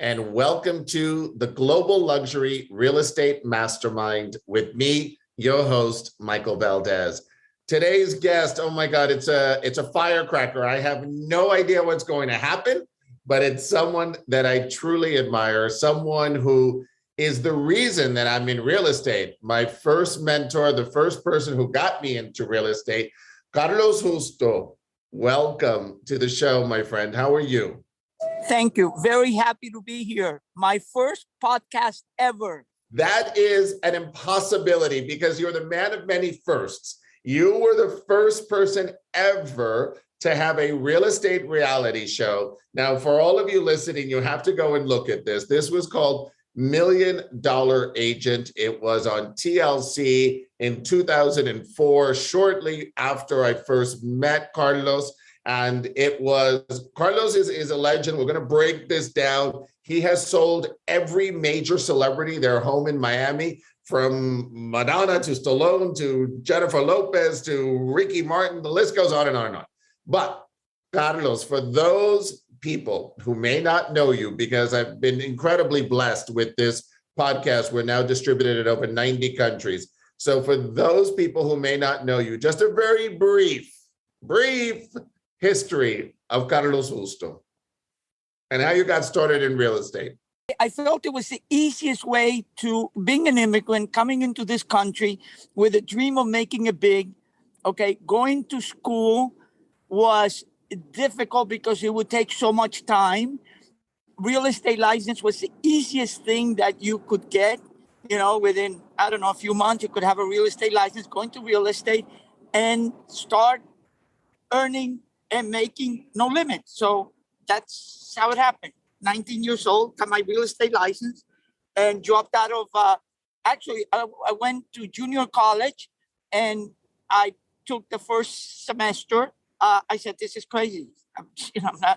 and welcome to the Global Luxury Real Estate Mastermind with me, your host, Michael Valdes. Today's guest, oh my God, it's a firecracker. I have no idea what's going to happen, but it's someone that I truly admire, someone who is the reason that I'm in real estate. My first mentor, the first person who got me into real estate, Carlos Justo. Welcome to the show, my friend. How are you? Thank you. Very happy to be here. My first podcast ever. That is an impossibility because you're the man of many firsts. You were the first person ever to have a real estate reality show. Now, for all of you listening, you have to go and look at this. This was called $1 Million Agent. It was on TLC in 2004, shortly after I first met Carlos. And it was, Carlos is a legend. We're going to break this down. He has sold every major celebrity their home in Miami, from Madonna to Stallone to Jennifer Lopez to Ricky Martin. The list goes on and on and on. But Carlos, for those people who may not know you, because I've been incredibly blessed with this podcast, we're now distributed in over 90 countries. So for those people who may not know you, just a very brief history of Carlos Justo and how you got started in real estate. I felt it was the easiest way to being an immigrant, coming into this country with a dream of making it big. Okay, going to school was difficult because it would take so much time. Real estate license was the easiest thing that you could get. You know, within, I don't know, a few months, you could have a real estate license, go into real estate and start earning and making no limit. So that's how it happened. 19 years old, got my real estate license and dropped out of, I went to junior college and I took the first semester. I said, this is crazy. I'm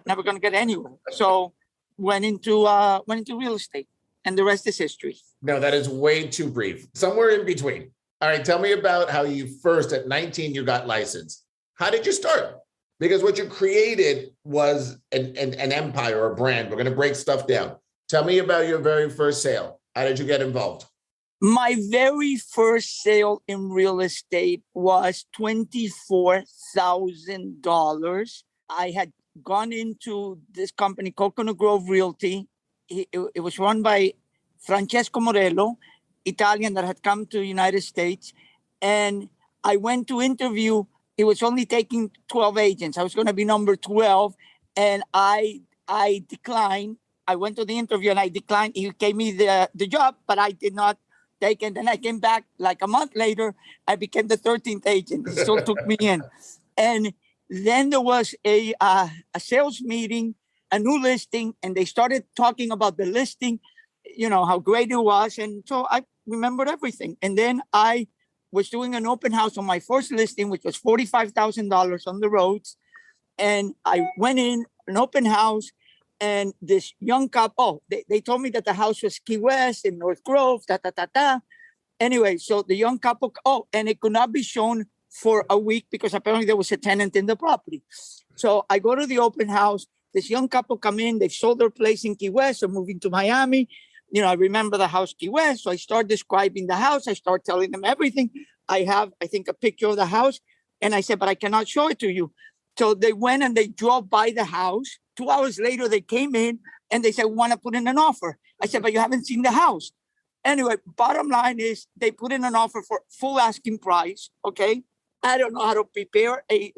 never going to get anywhere. So went into real estate and the rest is history. No, that is way too brief. Somewhere in between. All right, tell me about how you first, at 19, you got licensed. How did you start? Because what you created was an empire, a brand. We're going to break stuff down. Tell me about your very first sale. How did you get involved? My very first sale in real estate was $24,000. I had gone into this company, Coconut Grove Realty. It was run by Francesco Morello, Italian that had come to the United States. And I went to interview. It was only taking 12 agents. I was going to be number 12. And I declined. I went to the interview and I declined. He gave me the job, but I did not take it. Then I came back like a month later. I became the 13th agent. He still took me in. And then there was a sales meeting, a new listing, and they started talking about the listing, you know, how great it was. And so I remembered everything. And then I was doing an open house on my first listing, which was $45,000 on the roads. And I went in an open house and this young couple, they told me that the house was Key West in North Grove, Anyway, so the young couple, and it could not be shown for a week because apparently there was a tenant in the property. So I go to the open house, this young couple come in, they've sold their place in Key West, they're moving to Miami. You know, I remember the house Key West. So I start describing the house. I start telling them everything. I have, I think, a picture of the house. And I said, but I cannot show it to you. So they went and they drove by the house. 2 hours later, they came in and they said, we want to put in an offer. I said, but you haven't seen the house. Anyway, bottom line is they put in an offer for full asking price. Okay. I don't know how to prepare a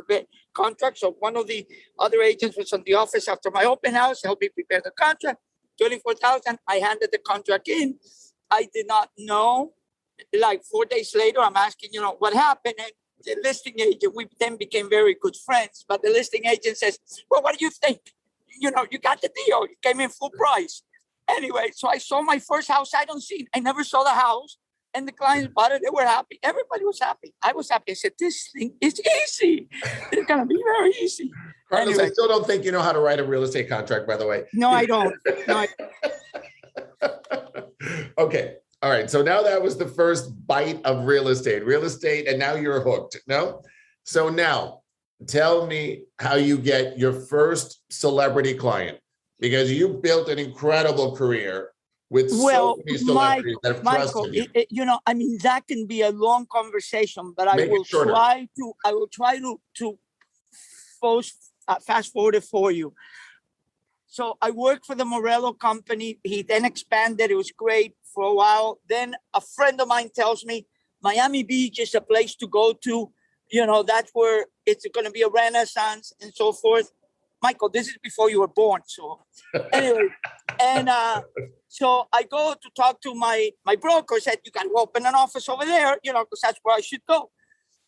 contract. So one of the other agents was in the office after my open house, helped me prepare the contract. 24,000. I handed the contract in. I did not know. Like 4 days later, I'm asking, you know, what happened? And the listing agent, we then became very good friends. But the listing agent says, well, what do you think? You know, you got the deal. It came in full price. Anyway, so I saw my first house. I never saw the house. And the clients bought it. They were happy. Everybody was happy. I was happy. I said, this thing is easy. It's going to be very easy. Carlos, anyway. I still don't think you know how to write a real estate contract, by the way. No, I don't. Okay. All right. So now that was the first bite of real estate, and now you're hooked. No? So now tell me how you get your first celebrity client. because you built an incredible career with so many celebrities that have trusted you. I mean, that can be a long conversation, but Make it shorter. I will try to fast forward it for you. So I worked for the Morello company. He then expanded. It was great for a while. Then a friend of mine tells me Miami Beach is a place to go to. That's where it's going to be a renaissance and so forth. Michael, this is before you were born. So anyway, and so I go to talk to my broker. Said, you got to open an office over there, because that's where I should go.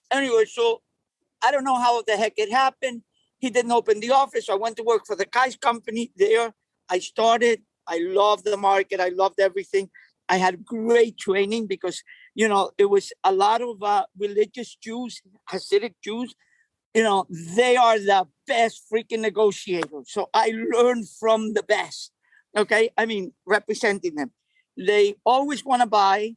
Anyway, so I don't know how the heck it happened. He didn't open the office. So I went to work for the Kai's company there. I started. I loved the market. I loved everything. I had great training because, it was a lot of religious Jews, Hasidic Jews. They are the best freaking negotiators. So I learned from the best. Okay. I mean, representing them. They always want to buy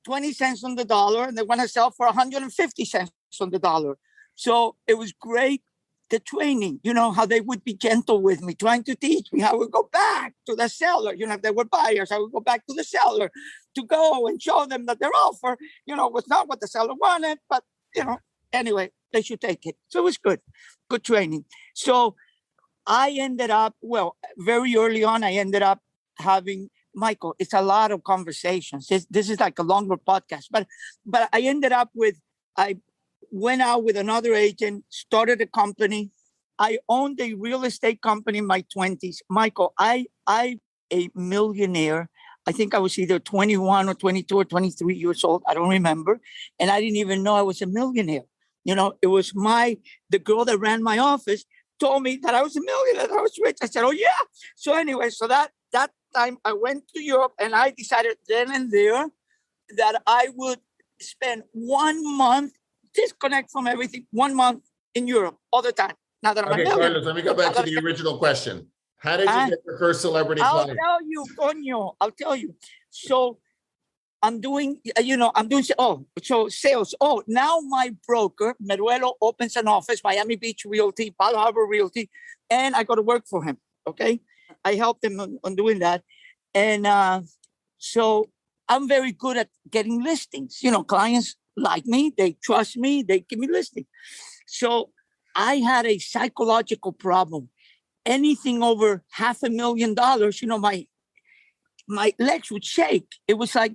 20 cents on the dollar and they want to sell for 150 cents on the dollar. So it was great. The training, how they would be gentle with me, trying to teach me how I would go back to the seller. If they were buyers, I would go back to the seller to go and show them that their offer, was not what the seller wanted. But, anyway, they should take it. So it was good training. So I ended up, very early on, I ended up having, Michael, it's a lot of conversations. This is like a longer podcast, but I ended up I went out with another agent, started a company. I owned a real estate company in my 20s. Michael, I a millionaire. I think I was either 21 or 22 or 23 years old. I don't remember. And I didn't even know I was a millionaire. It was the girl that ran my office told me that I was a millionaire, that I was rich. I said, oh yeah. So anyway, so that time I went to Europe and I decided then and there that I would spend 1 month, disconnect from everything, 1 month in Europe all the time. Now that I'm okay, Carlos, let me go back to the original question. How did you get your first celebrity client? I'll tell you, coño. I'll tell you. So I'm doing, sales. Oh, now my broker, Meruelo, opens an office, Miami Beach Realty, Palo Harbor Realty, and I go to work for him, okay? I helped him on doing that. And so I'm very good at getting listings. Clients like me, they trust me, they give me listings. So I had a psychological problem. Anything over $500,000, my legs would shake. It was like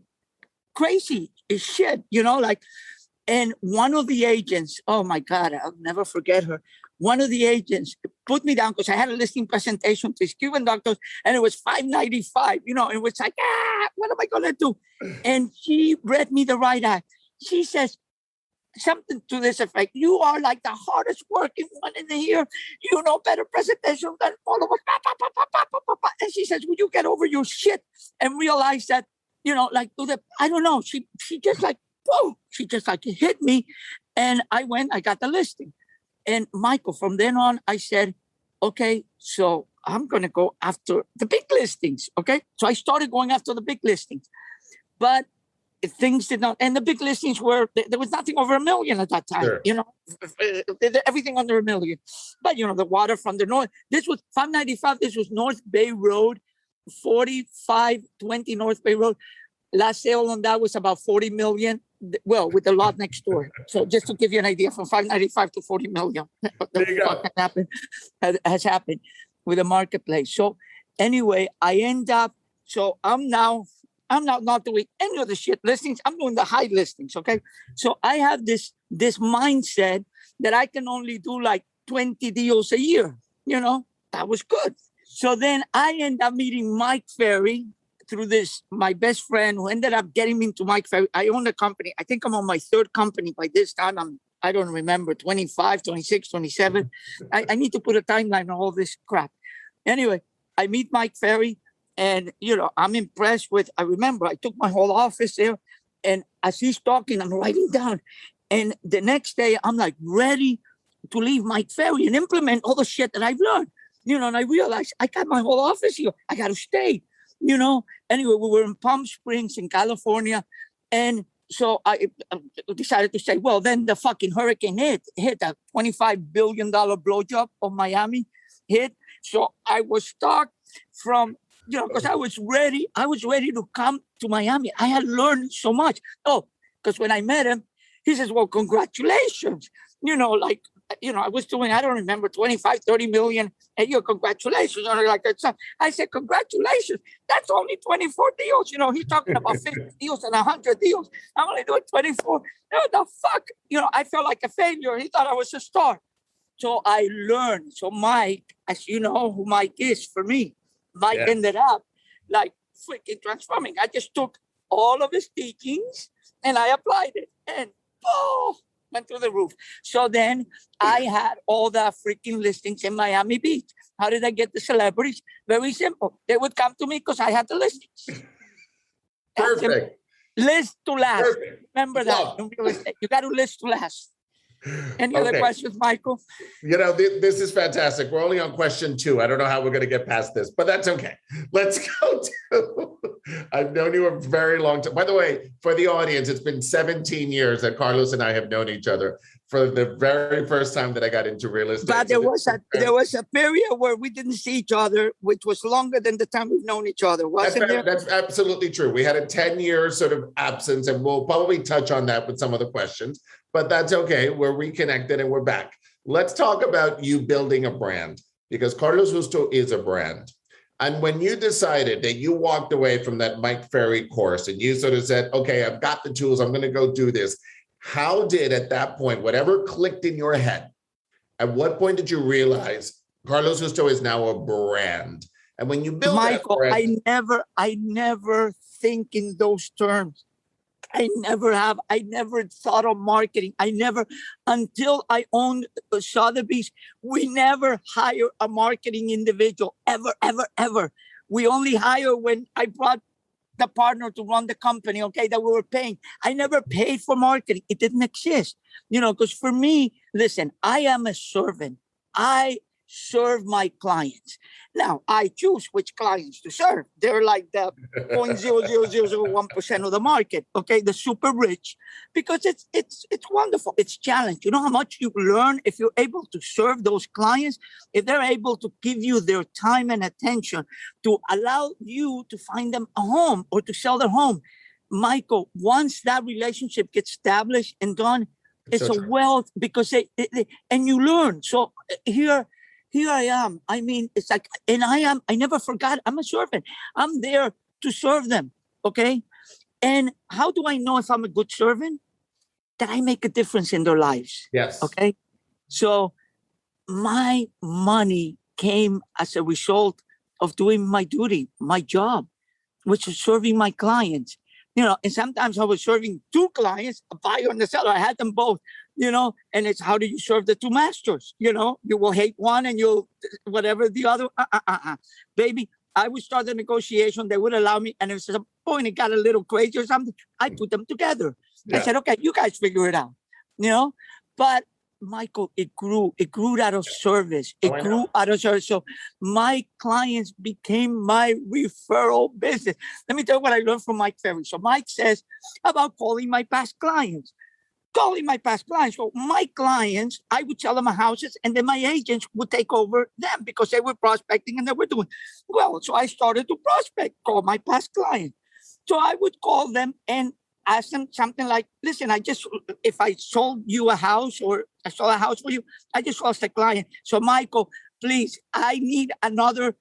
crazy as shit, and one of the agents, oh my God, I'll never forget her. One of the agents put me down because I had a listing presentation to these Cuban doctors and it was $595, and it was like, what am I going to do? And she read me the right eye. She says something to this effect. You are like the hardest working one in here. Better presentation than all of us. And she says, will you get over your shit and realize that, I don't know. She just like, whoa, she just like hit me. And I got the listing. And Michael, from then on, I said, okay, so I'm going to go after the big listings. Okay. So I started going after the big listings, but things did not, and the big listings there was nothing over $1 million at that time, sure. Everything under $1 million. But, the waterfront, the north, this was 595. This was North Bay Road, 4520 North Bay Road. Last sale on that was about 40 million. Well, with the lot next door. So just to give you an idea, from 595 to 40 million. Has happened with the marketplace. So anyway, I end up, so I'm now not doing any of the shit listings. I'm doing the high listings. Okay. So I have this mindset that I can only do like 20 deals a year. That was good. So then I end up meeting Mike Ferry through my best friend who ended up getting me into Mike Ferry. I own a company. I think I'm on my third company by this time. I don't remember, 25, 26, 27. I need to put a timeline on all this crap. Anyway, I meet Mike Ferry. And, I'm impressed with, I remember I took my whole office there and as he's talking, I'm writing down. And the next day I'm like ready to leave Mike Ferry and implement all the shit that I've learned, and I realized I got my whole office here. I got to stay, Anyway, we were in Palm Springs in California. And so I decided to say, well, then the fucking hurricane hit a $25 billion blowjob of Miami hit. So I was stuck. from, because I was ready to come to Miami. I had learned so much. Oh, because when I met him, he says, well, congratulations. I was doing, I don't remember, 25, 30 million. And congratulations. I said, congratulations. That's only 24 deals. He's talking about 50 deals and 100 deals. I'm only doing 24. The fuck? I felt like a failure. He thought I was a star. So I learned. So Mike, as you know who Mike is for me, Mike ended up like freaking transforming. I just took all of his teachings and I applied it. And went through the roof. So then I had all the freaking listings in Miami Beach. How did I get the celebrities? Very simple. They would come to me because I had the listings. Perfect. List to last. Perfect. Remember that. In real estate, you got to list to last. Any other questions, Michael? This is fantastic. We're only on question 2. I don't know how we're going to get past this, but that's okay. Let's go to, I've known you a very long time. By the way, for the audience, it's been 17 years that Carlos and I have known each other for the very first time that I got into real estate. But there was a period where we didn't see each other, which was longer than the time we've known each other, wasn't there? That's absolutely true. We had a 10-year sort of absence, and we'll probably touch on that with some of the questions. But that's okay. We're reconnected and we're back. Let's talk about you building a brand, because Carlos Justo is a brand. And when you decided that you walked away from that Mike Ferry course and you sort of said, okay, I've got the tools, I'm going to go do this. How did at that point, whatever clicked in your head, at what point did you realize Carlos Justo is now a brand? And when you build Michael, that brand, I never think in those terms. I never thought of marketing. Until I owned Sotheby's, we never hire a marketing individual, ever, ever, ever. We only hire when I brought the partner to run the company, okay, that we were paying. I never paid for marketing. It didn't exist, because for me, listen, I am a servant. I serve my clients. Now, I choose which clients to serve. They're like the 0.00001% of the market, okay, the super rich, because it's wonderful. It's challenge. You know how much you learn if you're able to serve those clients, if they're able to give you their time and attention to allow you to find them a home or to sell their home. Michael, once that relationship gets established and done, it's so a wealth, because and you learn. So here I am. I mean, it's like, and I never forgot, I'm a servant. I'm there to serve them, okay? And how do I know if I'm a good servant? That I make a difference in their lives. Yes. Okay? So my money came as a result of doing my duty, my job, which is serving my clients. And sometimes I was serving 2 clients, a buyer and the seller. I had them both, and it's how do you serve the 2 masters? You will hate one and you'll whatever the other. Baby, I would start the negotiation. They would allow me. And if at some point it got a little crazy or something, I put them together. Yeah. I said, okay, you guys figure it out, but Michael, it grew out of service. It grew out of service. So my clients became my referral business. Let me tell you what I learned from Mike Ferry. So Mike says about calling my past clients. So my clients, I would sell them houses, and then my agents would take over them because they were prospecting and they were doing well. So I started to call my past clients. So I would call them and ask them something like, listen, if I sold you a house or I sold a house for you, I just lost a client. So Michael, please, I need another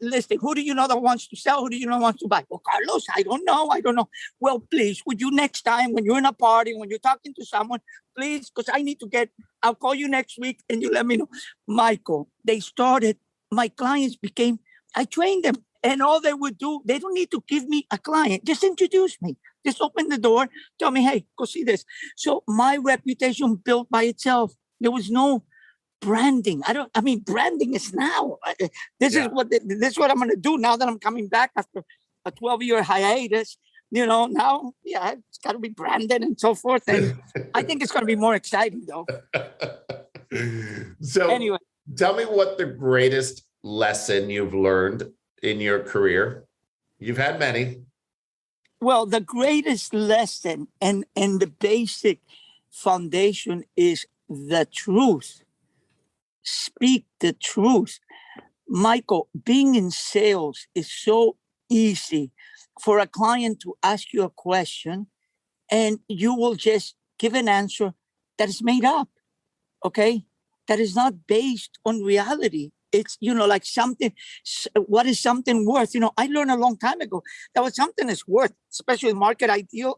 listing. Who do you know that wants to sell? Who do you know wants to buy? Well, Carlos, I don't know. Well, please, would you next time when you're in a party, when you're talking to someone, please, because I'll call you next week and you let me know. Michael, my clients I trained them. And all they would do, they don't need to give me a client. Just introduce me. Just open the door. Tell me, hey, go see this. So my reputation built by itself. There was no branding. Branding is now. This is what I'm going to do now that I'm coming back after a 12-year hiatus. Now, it's got to be branded and so forth. And I think it's going to be more exciting, though. So anyway, tell me what the greatest lesson you've learned in your career. You've had many. Well, the greatest lesson and the basic foundation is the truth. Speak the truth. Michael, being in sales is so easy for a client to ask you a question and you will just give an answer that is made up, okay? That is not based on reality. It's, like something, what is something worth? I learned a long time ago that what something is worth, especially in market ideal,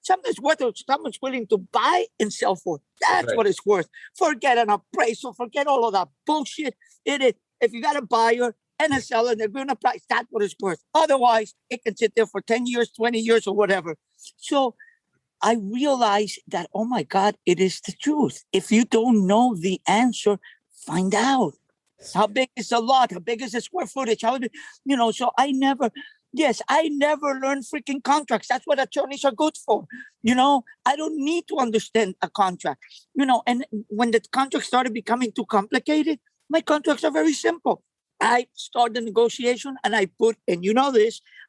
something is worth what someone's willing to buy and sell for. That's right. what it's worth. Forget an appraisal, forget all of that bullshit. It is. If you got a buyer and a seller, they're going to price, that's what it's worth. Otherwise, it can sit there for 10 years, 20 years, or whatever. So I realized that, oh my God, it is the truth. If you don't know the answer, find out. How big is the lot? How big is the square footage? So I never learned freaking contracts. That's what attorneys are good for. I don't need to understand a contract, and when the contract started becoming too complicated, my contracts are very simple. I start the negotiation and I put, and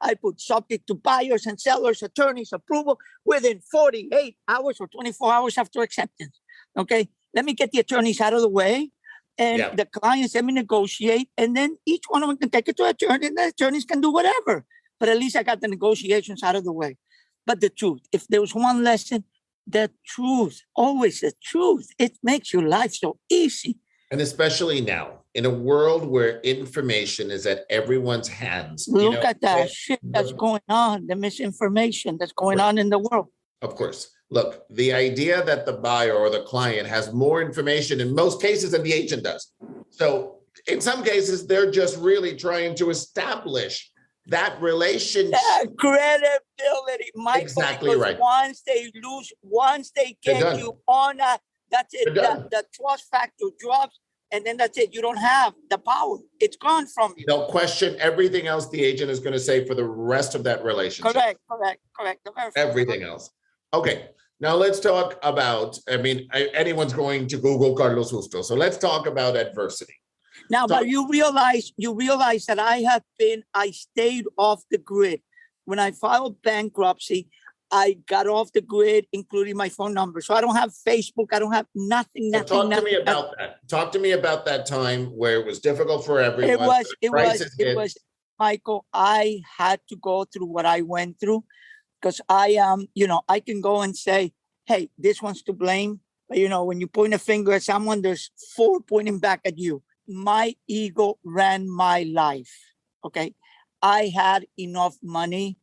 I put subject to buyers and sellers, attorneys approval within 48 hours or 24 hours after acceptance. Okay. Let me get the attorneys out of the way. And the clients, let me negotiate. And then each one of them can take it to an attorney and the attorneys can do whatever. But at least I got the negotiations out of the way. But the truth, if there was one lesson, the truth, always the truth, it makes your life so easy. And especially now, in a world where information is at everyone's hands. Look at that shit that's going on, the misinformation that's going on in the world. Of course. Look, the idea that the buyer or the client has more information in most cases than the agent does. So in some cases, they're just really trying to establish that relationship. That credibility, Michael. Exactly right. Once they get you on that, that's it. The trust factor drops, and then that's it. You don't have the power. It's gone from you. They'll question everything else the agent is going to say for the rest of that relationship. Correct. Everything else. Okay. Now let's talk about, anyone's going to Google Carlos Justo. So let's talk about adversity. Now, but you realize that I stayed off the grid. When I filed bankruptcy, I got off the grid, including my phone number. So I don't have Facebook. I don't have nothing. Talk to me about that. Talk to me about that time where it was difficult for everyone. It was, Michael, I had to go through what I went through because I can go and say, hey, this one's to blame. But, when you point a finger at someone, there's 4 pointing back at you. My ego ran my life. Okay. I had enough money.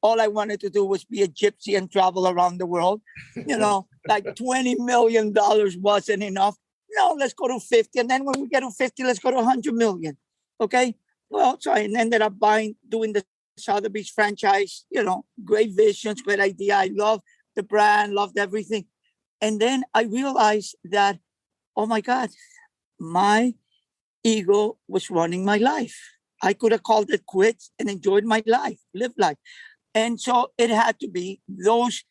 All I wanted to do was be a gypsy and travel around the world. Like $20 million wasn't enough. No, let's go to 50. And then when we get to 50, let's go to 100 million. Okay. Well, so I ended up doing the Sotheby's franchise, great visions, great idea. I loved the brand, loved everything. And then I realized that, oh my God, my ego was running my life. I could have called it quits and enjoyed my life, lived life. And so it had to be those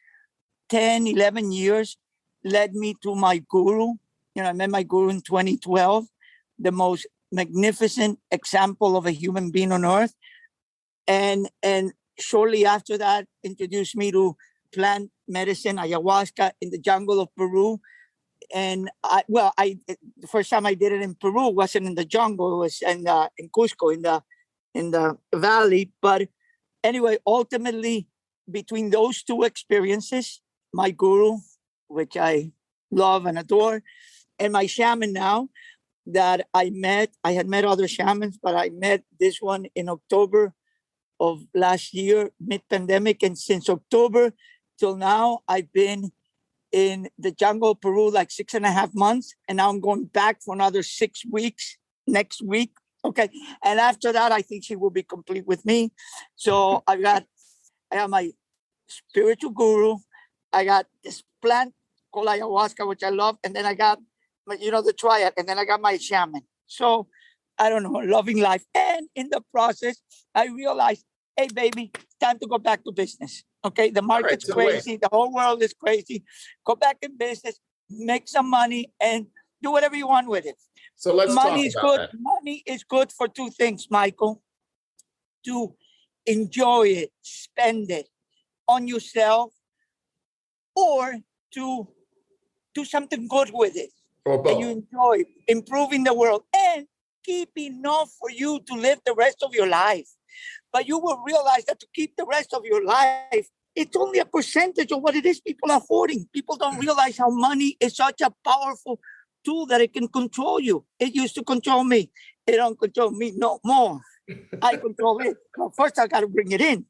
10, 11 years led me to my guru. I met my guru in 2012, the most magnificent example of a human being on earth. And shortly after that, introduced me to plant medicine, ayahuasca in the jungle of Peru. And the first time I did it in Peru wasn't in the jungle; it was in Cusco, in the valley. But anyway, ultimately, between those two experiences, my guru, which I love and adore, and my shaman now that I had met other shamans, but I met this one in October of last year, mid-pandemic, and since October till now, I've been in the jungle of Peru like 6.5 months, and now I'm going back for another 6 weeks next week. Okay, and after that, I think she will be complete with me. So I got my spiritual guru, I got this plant called ayahuasca, which I love, and then I got the triad, and then I got my shaman. So I don't know, loving life, and in the process, I realized, hey, baby, time to go back to business. Okay, the market's crazy. The whole world is crazy. Go back in business, make some money, and do whatever you want with it. So let's talk about that. Money is good for two things, Michael. To enjoy it, spend it on yourself, or to do something good with it. Or both. And you enjoy improving the world. And keep enough for you to live the rest of your life. But you will realize that to keep the rest of your life, it's only a percentage of what it is people are hoarding. People don't realize how money is such a powerful tool that it can control you. It used to control me. It don't control me no more. I control it. Well, first I got to bring it in.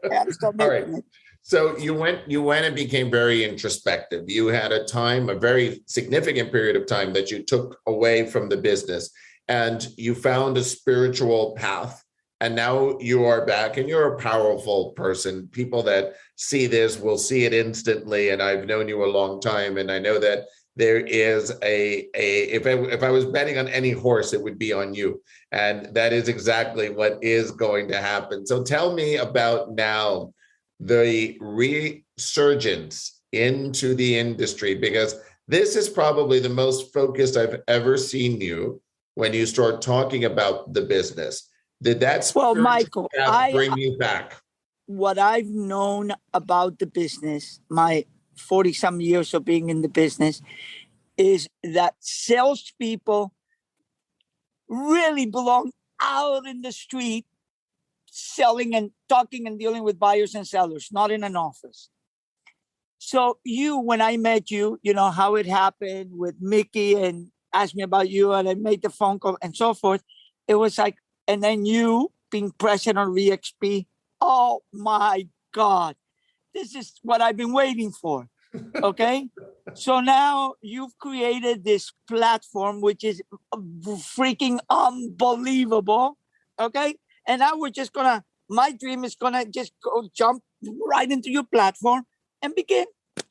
I got to start All making right. it. So you went and became very introspective. You had a time, a very significant period of time that you took away from the business, and you found a spiritual path. And now you are back, and you're a powerful person. People that see this will see it instantly. And I've known you a long time, and I know that there is if I was betting on any horse, it would be on you. And that is exactly what is going to happen. So tell me about now the resurgence into the industry, because this is probably the most focused I've ever seen you when you start talking about the business. Did that Well, Michael, bring you back? What I've known about the business, my 40 some years of being in the business, is that salespeople really belong out in the street selling and talking and dealing with buyers and sellers, not in an office. So when I met you, you know how it happened with Mickey and asked me about you, and I made the phone call and so forth. It was like, and then you being present on VXP. Oh my God, this is what I've been waiting for. Okay. So now you've created this platform, which is freaking unbelievable. Okay. And now my dream is gonna just go jump right into your platform and begin.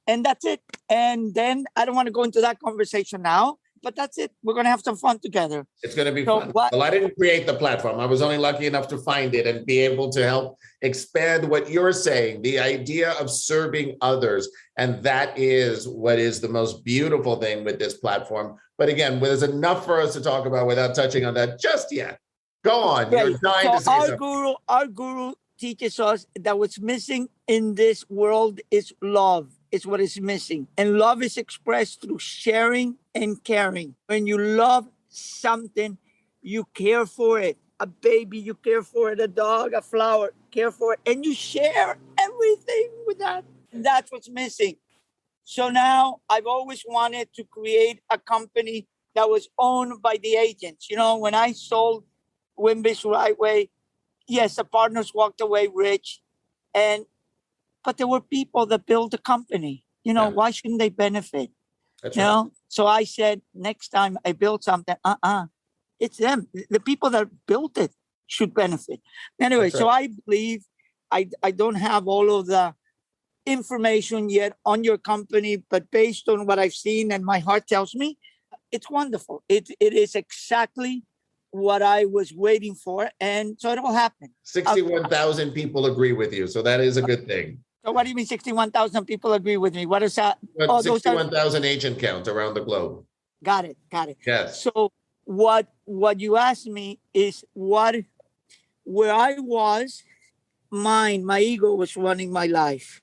And that's it. And then I don't want to go into that conversation now, but that's it. We're going to have some fun together. It's going to be fun. Well, I didn't create the platform. I was only lucky enough to find it and be able to help expand what you're saying, the idea of serving others. And that is what is the most beautiful thing with this platform. But again, there's enough for us to talk about without touching on that just yet. Go on. Right. You're dying to say something. Our guru teaches us that what's missing in this world is love. It's what is missing. And love is expressed through sharing and caring. When you love something, you care for it. A baby, you care for it. A dog, a flower, care for it. And you share everything with that. That's what's missing. So now I've always wanted to create a company that was owned by the agents. You know, when I sold Wimbish Right Way, yes, the partners walked away rich. But there were people that built the company. You know, why shouldn't they benefit? That's you right. know? So I said, next time I build something, it's them. The people that built it should benefit. Anyway, so I believe I don't have all of the information yet on your company, but based on what I've seen and my heart tells me, it's wonderful. It is exactly what I was waiting for. And so it'll happen. 61,000 people agree with you. So that is a good thing. So what do you mean 61,000 people agree with me? What is that? 61,000 agent count around the globe. Got it. Yes. So what you asked me is where I was, my ego was running my life.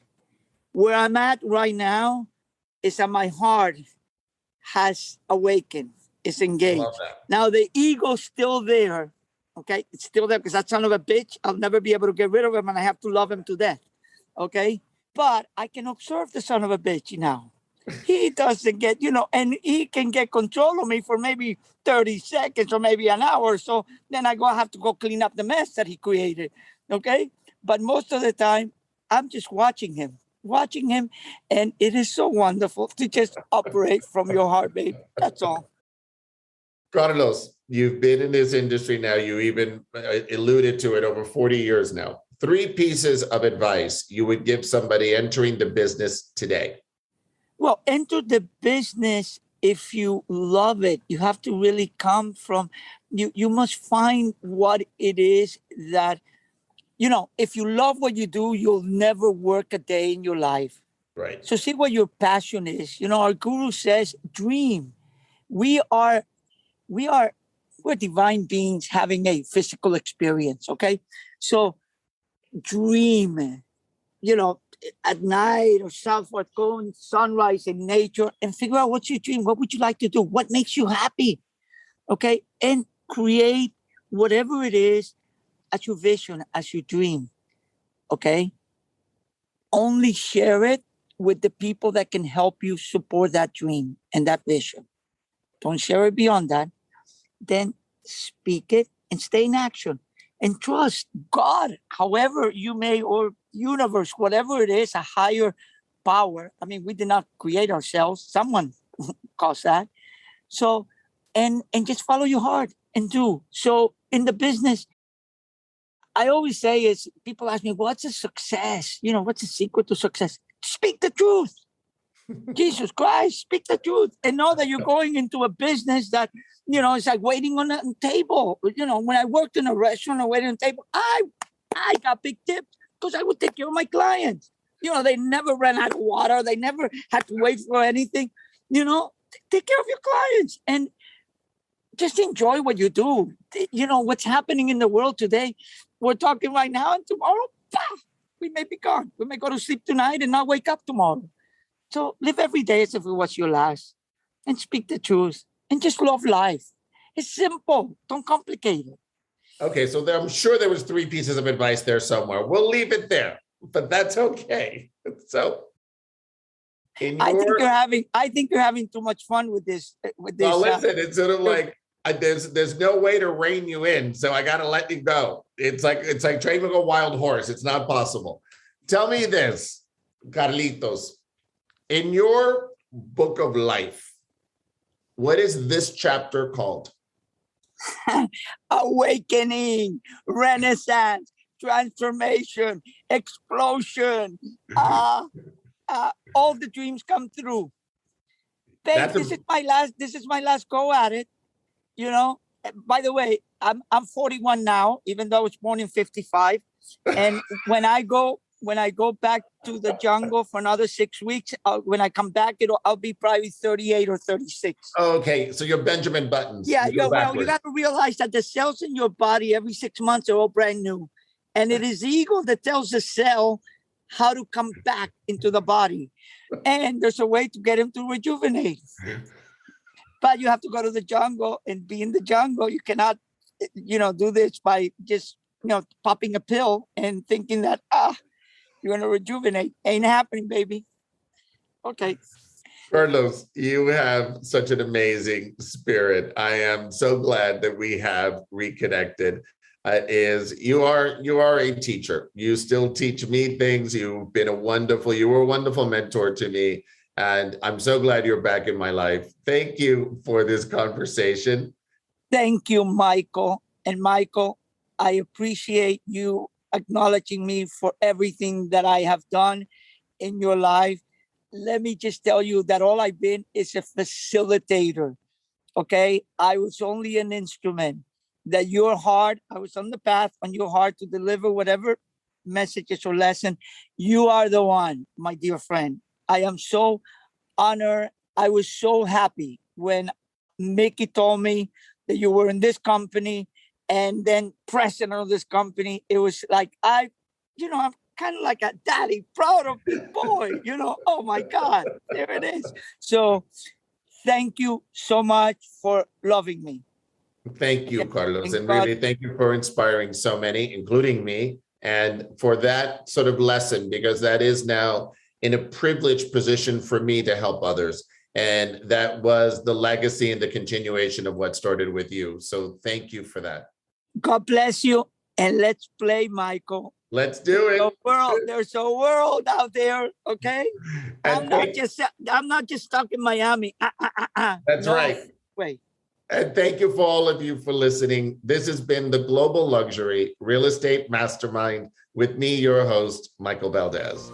Where I'm at right now is that my heart has awakened, is engaged. I love that. Now the ego's still there. Okay, it's still there because that son of a bitch, I'll never be able to get rid of him and I have to love him to death. Okay, but I can observe the son of a bitch now. He doesn't get, and he can get control of me for maybe 30 seconds or maybe an hour or so. Then I have to go clean up the mess that he created. Okay, but most of the time, I'm just watching him. And it is so wonderful to just operate from your heart, babe. That's all. Carlos, you've been in this industry now. You even alluded to it over 40 years now. 3 pieces of advice you would give somebody entering the business today. Well, enter the business if you love it. You have to really come from, you must find what it is that, if you love what you do, you'll never work a day in your life. Right. So see what your passion is. Our guru says, dream. We're divine beings having a physical experience. Okay. So dream, at night or so forth, go in sunrise in nature and figure out what's your dream. What would you like to do? What makes you happy? Okay. And create whatever it is as your vision, as your dream. Okay? Only share it with the people that can help you support that dream and that vision. Don't share it beyond that. Then speak it and stay in action. And trust God, however you may, or universe, whatever it is, a higher power. I mean, we did not create ourselves. Someone caused that. So, and just follow your heart and do. So in the business, I always say is, people ask me, what's a success? You know, what's the secret to success? Speak the truth. Jesus Christ, speak the truth. And know that you're going into a business that, you know, it's like waiting on a table. You know, when I worked in a restaurant or waiting on a table, I got big tips because I would take care of my clients. You know, they never ran out of water. They never had to wait for anything. You know, take care of your clients and just enjoy what you do. You know, what's happening in the world today, we're talking right now, and tomorrow, we may be gone. We may go to sleep tonight and not wake up tomorrow. So live every day as if it was your last, and speak the truth, and just love life. It's simple. Don't complicate it. Okay, so I'm sure there was 3 pieces of advice there somewhere. We'll leave it there, but that's okay. So, I think you're having too much fun with this. Well, listen, it's sort of like there's no way to rein you in, so I got to let you go. It's like training a wild horse. It's not possible. Tell me this, Carlitos. In your book of life, what is this chapter called? Awakening, renaissance, transformation, explosion. All the dreams come through. Babe, this is my last go at it. You know, by the way, I'm 41 now, even though I was born in 55. And when I go back to the jungle for another 6 weeks, when I come back, I'll be probably 38 or 36. Okay, so you're Benjamin Buttons. Yeah, you got to realize that the cells in your body every 6 months are all brand new. And it is the ego that tells the cell how to come back into the body. And there's a way to get him to rejuvenate. But you have to go to the jungle and be in the jungle. You cannot, do this by just, popping a pill and thinking that, you're going to rejuvenate. Ain't happening, baby. Okay. Carlos, you have such an amazing spirit. I am so glad that we have reconnected. You are a teacher. You still teach me things. You were a wonderful mentor to me. And I'm so glad you're back in my life. Thank you for this conversation. Thank you, Michael. And Michael, I appreciate you acknowledging me for everything that I have done in your life. Let me just tell you that all I've been is a facilitator. Okay? I was only an instrument. That your heart, I was on the path on your heart to deliver whatever messages or lesson. You are the one, my dear friend. I am so honored. I was so happy when Mickey told me that you were in this company and then president of this company. It was like, I'm kind of like a daddy, proud of me, boy, oh my God, there it is. So thank you so much for loving me. Thank you, Carlos. And really, thank you for inspiring so many, including me, and for that sort of lesson, because that is now in a privileged position for me to help others. And that was the legacy and the continuation of what started with you. So thank you for that. God bless you. And let's play, Michael. Let's do it. There's a world out there, okay? I'm not just stuck in Miami. That's right. Wait. And thank you for all of you for listening. This has been the Global Luxury Real Estate Mastermind with me, your host, Michael Valdes.